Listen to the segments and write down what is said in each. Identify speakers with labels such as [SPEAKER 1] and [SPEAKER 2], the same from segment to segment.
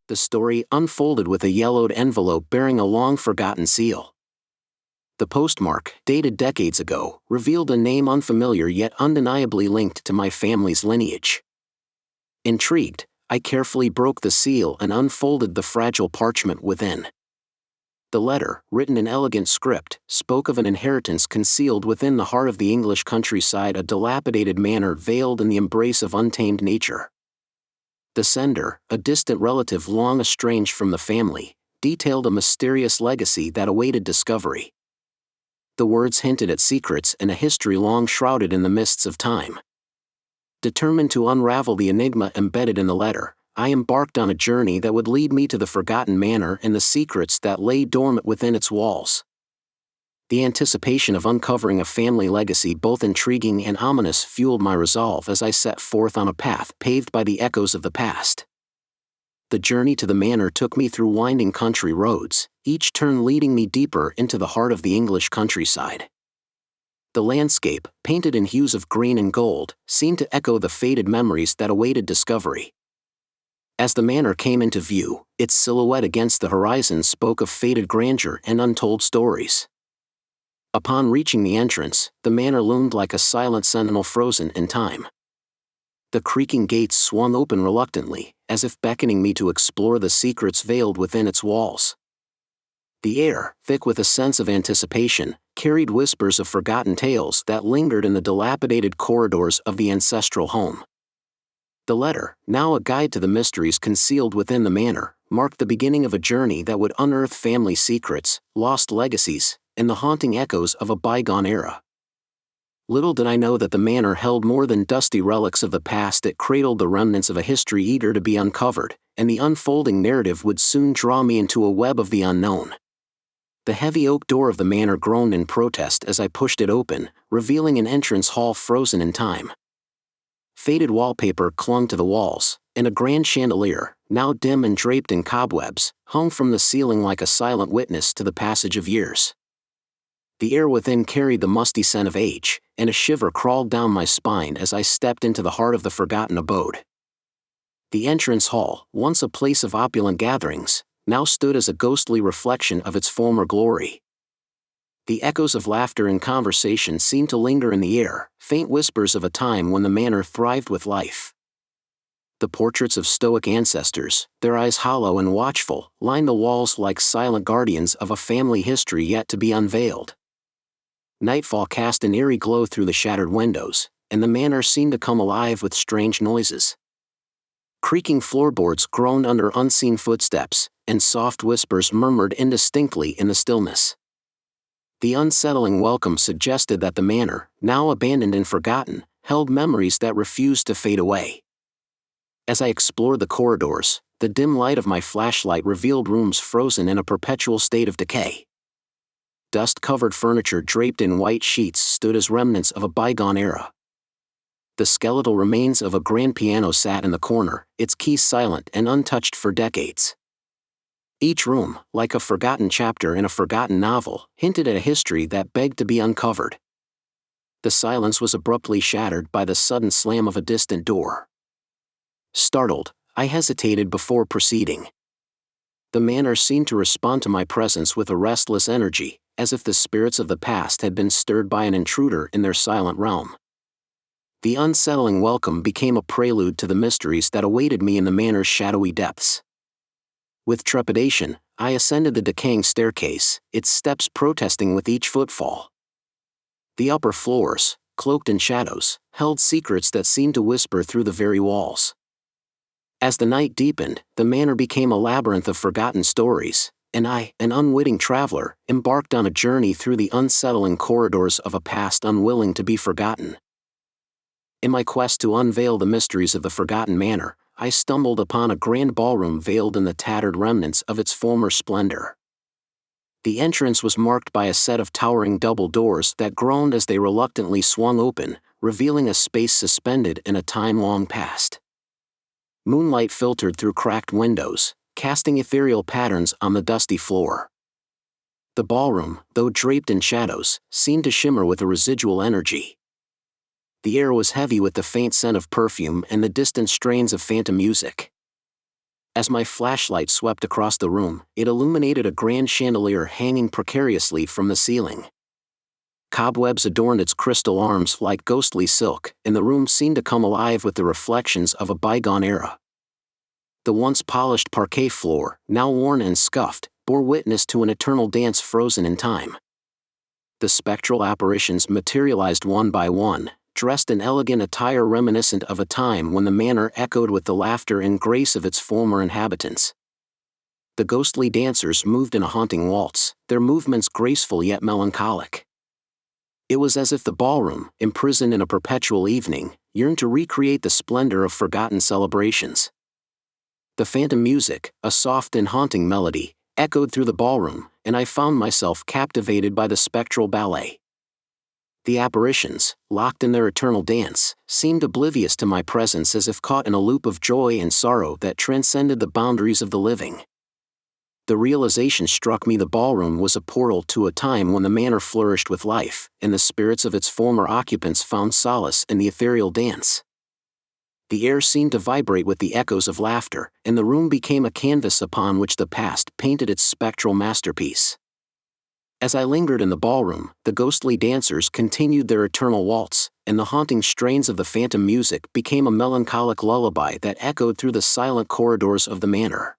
[SPEAKER 1] The story unfolded with a yellowed envelope bearing a long-forgotten seal. The postmark, dated decades ago, revealed a name unfamiliar yet undeniably linked to my family's lineage. Intrigued, I carefully broke the seal and unfolded the fragile parchment within. The letter, written in elegant script, spoke of an inheritance concealed within the heart of the English countryside, a dilapidated manor veiled in the embrace of untamed nature. The sender, a distant relative long estranged from the family, detailed a mysterious legacy that awaited discovery. The words hinted at secrets and a history long shrouded in the mists of time. Determined to unravel the enigma embedded in the letter, I embarked on a journey that would lead me to the forgotten manor and the secrets that lay dormant within its walls. The anticipation of uncovering a family legacy, both intriguing and ominous, fueled my resolve as I set forth on a path paved by the echoes of the past. The journey to the manor took me through winding country roads, each turn leading me deeper into the heart of the English countryside. The landscape, painted in hues of green and gold, seemed to echo the faded memories that awaited discovery. As the manor came into view, its silhouette against the horizon spoke of faded grandeur and untold stories. Upon reaching the entrance, the manor loomed like a silent sentinel frozen in time. The creaking gates swung open reluctantly, as if beckoning me to explore the secrets veiled within its walls. The air, thick with a sense of anticipation, carried whispers of forgotten tales that lingered in the dilapidated corridors of the ancestral home. The letter, now a guide to the mysteries concealed within the manor, marked the beginning of a journey that would unearth family secrets, lost legacies, and the haunting echoes of a bygone era. Little did I know that the manor held more than dusty relics of the past. It cradled the remnants of a history eager to be uncovered, and the unfolding narrative would soon draw me into a web of the unknown. The heavy oak door of the manor groaned in protest as I pushed it open, revealing an entrance hall frozen in time. Faded wallpaper clung to the walls, and a grand chandelier, now dim and draped in cobwebs, hung from the ceiling like a silent witness to the passage of years. The air within carried the musty scent of age, and a shiver crawled down my spine as I stepped into the heart of the forgotten abode. The entrance hall, once a place of opulent gatherings, now stood as a ghostly reflection of its former glory. The echoes of laughter and conversation seemed to linger in the air, faint whispers of a time when the manor thrived with life. The portraits of stoic ancestors, their eyes hollow and watchful, lined the walls like silent guardians of a family history yet to be unveiled. Nightfall cast an eerie glow through the shattered windows, and the manor seemed to come alive with strange noises. Creaking floorboards groaned under unseen footsteps, and soft whispers murmured indistinctly in the stillness. The unsettling welcome suggested that the manor, now abandoned and forgotten, held memories that refused to fade away. As I explored the corridors, the dim light of my flashlight revealed rooms frozen in a perpetual state of decay. Dust-covered furniture draped in white sheets stood as remnants of a bygone era. The skeletal remains of a grand piano sat in the corner, its keys silent and untouched for decades. Each room, like a forgotten chapter in a forgotten novel, hinted at a history that begged to be uncovered. The silence was abruptly shattered by the sudden slam of a distant door. Startled, I hesitated before proceeding. The manor seemed to respond to my presence with a restless energy, as if the spirits of the past had been stirred by an intruder in their silent realm. The unsettling welcome became a prelude to the mysteries that awaited me in the manor's shadowy depths. With trepidation, I ascended the decaying staircase, its steps protesting with each footfall. The upper floors, cloaked in shadows, held secrets that seemed to whisper through the very walls. As the night deepened, the manor became a labyrinth of forgotten stories, and I, an unwitting traveler, embarked on a journey through the unsettling corridors of a past unwilling to be forgotten. In my quest to unveil the mysteries of the forgotten manor, I stumbled upon a grand ballroom veiled in the tattered remnants of its former splendor. The entrance was marked by a set of towering double doors that groaned as they reluctantly swung open, revealing a space suspended in a time long past. Moonlight filtered through cracked windows, casting ethereal patterns on the dusty floor. The ballroom, though draped in shadows, seemed to shimmer with a residual energy. The air was heavy with the faint scent of perfume and the distant strains of phantom music. As my flashlight swept across the room, it illuminated a grand chandelier hanging precariously from the ceiling. Cobwebs adorned its crystal arms like ghostly silk, and the room seemed to come alive with the reflections of a bygone era. The once polished parquet floor, now worn and scuffed, bore witness to an eternal dance frozen in time. The spectral apparitions materialized one by one, dressed in elegant attire reminiscent of a time when the manor echoed with the laughter and grace of its former inhabitants. The ghostly dancers moved in a haunting waltz, their movements graceful yet melancholic. It was as if the ballroom, imprisoned in a perpetual evening, yearned to recreate the splendor of forgotten celebrations. The phantom music, a soft and haunting melody, echoed through the ballroom, and I found myself captivated by the spectral ballet. The apparitions, locked in their eternal dance, seemed oblivious to my presence, as if caught in a loop of joy and sorrow that transcended the boundaries of the living. The realization struck me the ballroom was a portal to a time when the manor flourished with life, and the spirits of its former occupants found solace in the ethereal dance. The air seemed to vibrate with the echoes of laughter, and the room became a canvas upon which the past painted its spectral masterpiece. As I lingered in the ballroom, the ghostly dancers continued their eternal waltz, and the haunting strains of the phantom music became a melancholic lullaby that echoed through the silent corridors of the manor.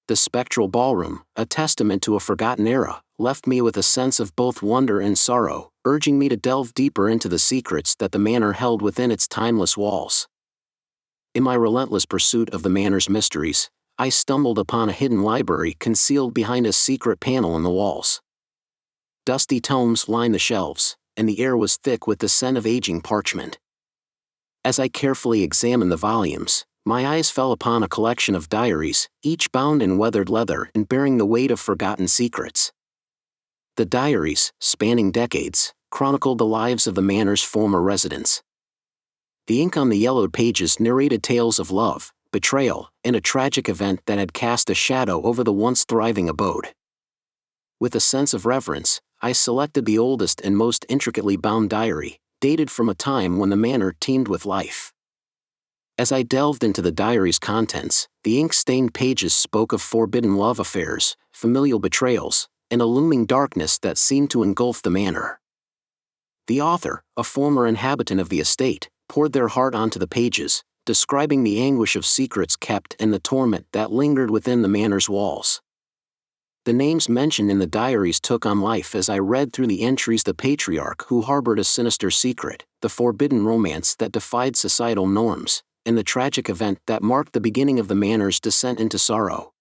[SPEAKER 1] The spectral ballroom, a testament to a forgotten era, left me with a sense of both wonder and sorrow, urging me to delve deeper into the secrets that the manor held within its timeless walls. In my relentless pursuit of the manor's mysteries, I stumbled upon a hidden library concealed behind a secret panel in the walls. Dusty tomes lined the shelves, and the air was thick with the scent of aging parchment. As I carefully examined the volumes, my eyes fell upon a collection of diaries, each bound in weathered leather and bearing the weight of forgotten secrets. The diaries, spanning decades, chronicled the lives of the manor's former residents. The ink on the yellowed pages narrated tales of love, betrayal, and a tragic event that had cast a shadow over the once thriving abode. With a sense of reverence, I selected the oldest and most intricately bound diary, dated from a time when the manor teemed with life. As I delved into the diary's contents, the ink-stained pages spoke of forbidden love affairs, familial betrayals, and a looming darkness that seemed to engulf the manor. The author, a former inhabitant of the estate, poured their heart onto the pages, describing the anguish of secrets kept and the torment that lingered within the manor's walls. The names mentioned in the diaries took on life as I read through the entries. The patriarch who harbored a sinister secret, the forbidden romance that defied societal norms, and the tragic event that marked the beginning of the manor's descent into sorrow.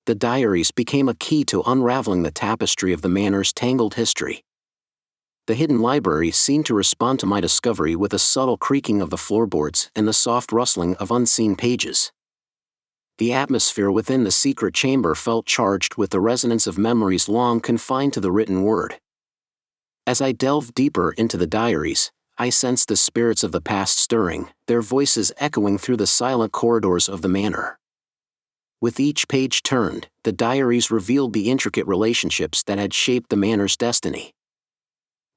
[SPEAKER 1] The diaries became a key to unraveling the tapestry of the manor's tangled history. The hidden library seemed to respond to my discovery with a subtle creaking of the floorboards and the soft rustling of unseen pages. The atmosphere within the secret chamber felt charged with the resonance of memories long confined to the written word. As I delved deeper into the diaries, I sensed the spirits of the past stirring, their voices echoing through the silent corridors of the manor. With each page turned, the diaries revealed the intricate relationships that had shaped the manor's destiny.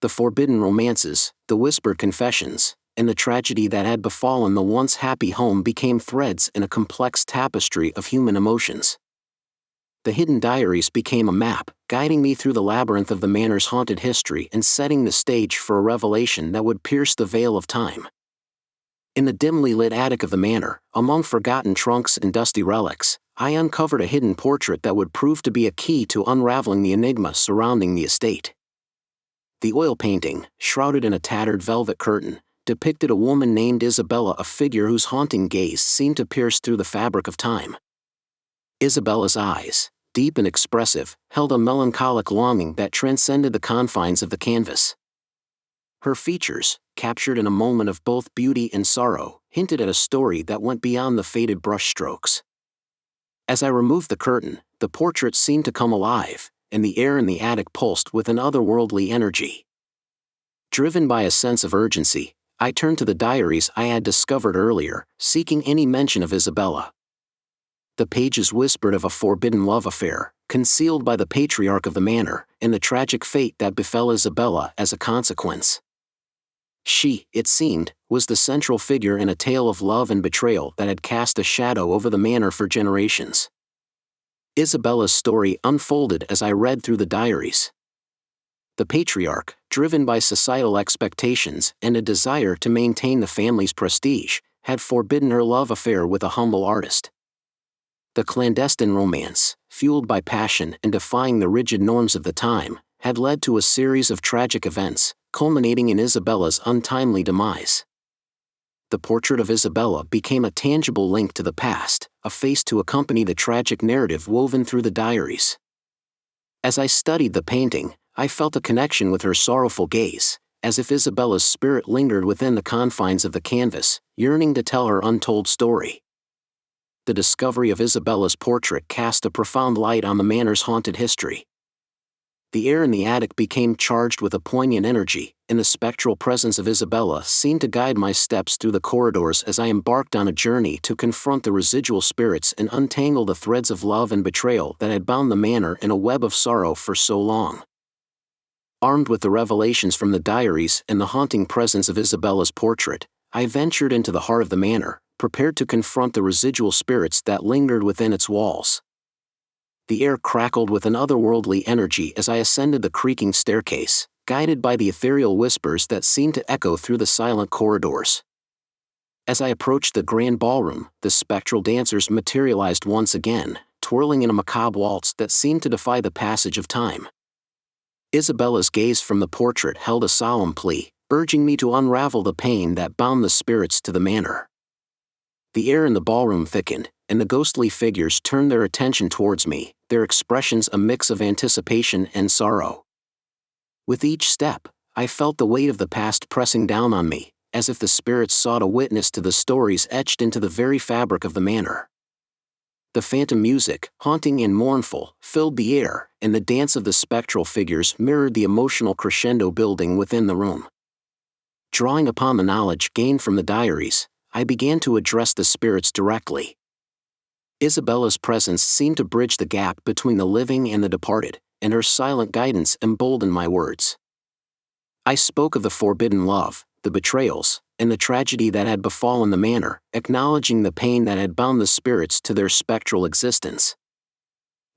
[SPEAKER 1] The forbidden romances, the whispered confessions, and the tragedy that had befallen the once happy home became threads in a complex tapestry of human emotions. The hidden diaries became a map, guiding me through the labyrinth of the manor's haunted history and setting the stage for a revelation that would pierce the veil of time. In the dimly lit attic of the manor, among forgotten trunks and dusty relics, I uncovered a hidden portrait that would prove to be a key to unraveling the enigma surrounding the estate. The oil painting, shrouded in a tattered velvet curtain, depicted a woman named Isabella, a figure whose haunting gaze seemed to pierce through the fabric of time. Isabella's eyes, deep and expressive, held a melancholic longing that transcended the confines of the canvas. Her features, captured in a moment of both beauty and sorrow, hinted at a story that went beyond the faded brushstrokes. As I removed the curtain, the portrait seemed to come alive, and the air in the attic pulsed with an otherworldly energy. Driven by a sense of urgency, I turned to the diaries I had discovered earlier, seeking any mention of Isabella. The pages whispered of a forbidden love affair, concealed by the patriarch of the manor, and the tragic fate that befell Isabella as a consequence. She, it seemed, was the central figure in a tale of love and betrayal that had cast a shadow over the manor for generations. Isabella's story unfolded as I read through the diaries. The patriarch, driven by societal expectations and a desire to maintain the family's prestige, had forbidden her love affair with a humble artist. The clandestine romance, fueled by passion and defying the rigid norms of the time, had led to a series of tragic events, culminating in Isabella's untimely demise. The portrait of Isabella became a tangible link to the past, a face to accompany the tragic narrative woven through the diaries. As I studied the painting, I felt a connection with her sorrowful gaze, as if Isabella's spirit lingered within the confines of the canvas, yearning to tell her untold story. The discovery of Isabella's portrait cast a profound light on the manor's haunted history. The air in the attic became charged with a poignant energy, and the spectral presence of Isabella seemed to guide my steps through the corridors as I embarked on a journey to confront the residual spirits and untangle the threads of love and betrayal that had bound the manor in a web of sorrow for so long. Armed with the revelations from the diaries and the haunting presence of Isabella's portrait, I ventured into the heart of the manor, prepared to confront the residual spirits that lingered within its walls. The air crackled with an otherworldly energy as I ascended the creaking staircase, guided by the ethereal whispers that seemed to echo through the silent corridors. As I approached the grand ballroom, the spectral dancers materialized once again, twirling in a macabre waltz that seemed to defy the passage of time. Isabella's gaze from the portrait held a solemn plea, urging me to unravel the pain that bound the spirits to the manor. The air in the ballroom thickened, and the ghostly figures turned their attention towards me, their expressions a mix of anticipation and sorrow. With each step, I felt the weight of the past pressing down on me, as if the spirits sought a witness to the stories etched into the very fabric of the manor. The phantom music, haunting and mournful, filled the air, and the dance of the spectral figures mirrored the emotional crescendo building within the room. Drawing upon the knowledge gained from the diaries, I began to address the spirits directly. Isabella's presence seemed to bridge the gap between the living and the departed, and her silent guidance emboldened my words. I spoke of the forbidden love, the betrayals, and the tragedy that had befallen the manor, acknowledging the pain that had bound the spirits to their spectral existence.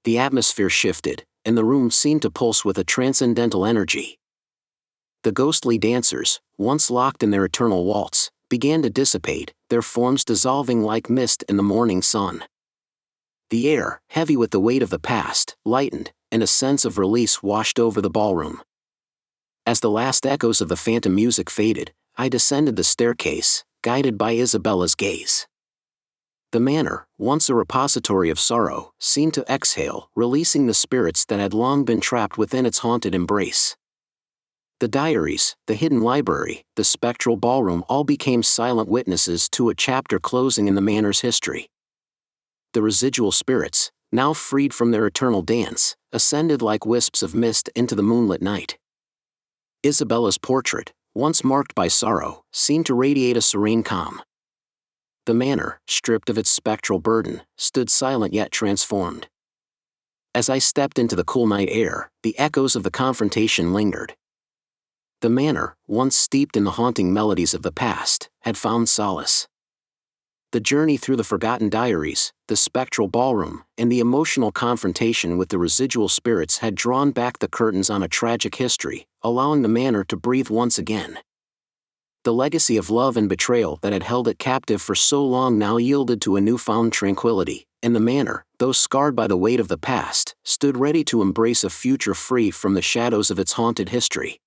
[SPEAKER 1] The atmosphere shifted, and the room seemed to pulse with a transcendental energy. The ghostly dancers, once locked in their eternal waltz, began to dissipate, their forms dissolving like mist in the morning sun. The air, heavy with the weight of the past, lightened, and a sense of release washed over the ballroom. As the last echoes of the phantom music faded, I descended the staircase, guided by Isabella's gaze. The manor, once a repository of sorrow, seemed to exhale, releasing the spirits that had long been trapped within its haunted embrace. The diaries, the hidden library, the spectral ballroom all became silent witnesses to a chapter closing in the manor's history. The residual spirits, now freed from their eternal dance, ascended like wisps of mist into the moonlit night. Isabella's portrait, once marked by sorrow, seemed to radiate a serene calm. The manor, stripped of its spectral burden, stood silent yet transformed. As I stepped into the cool night air, the echoes of the confrontation lingered. The manor, once steeped in the haunting melodies of the past, had found solace. The journey through the forgotten diaries, the spectral ballroom, and the emotional confrontation with the residual spirits had drawn back the curtains on a tragic history, allowing the manor to breathe once again. The legacy of love and betrayal that had held it captive for so long now yielded to a newfound tranquility, and the manor, though scarred by the weight of the past, stood ready to embrace a future free from the shadows of its haunted history.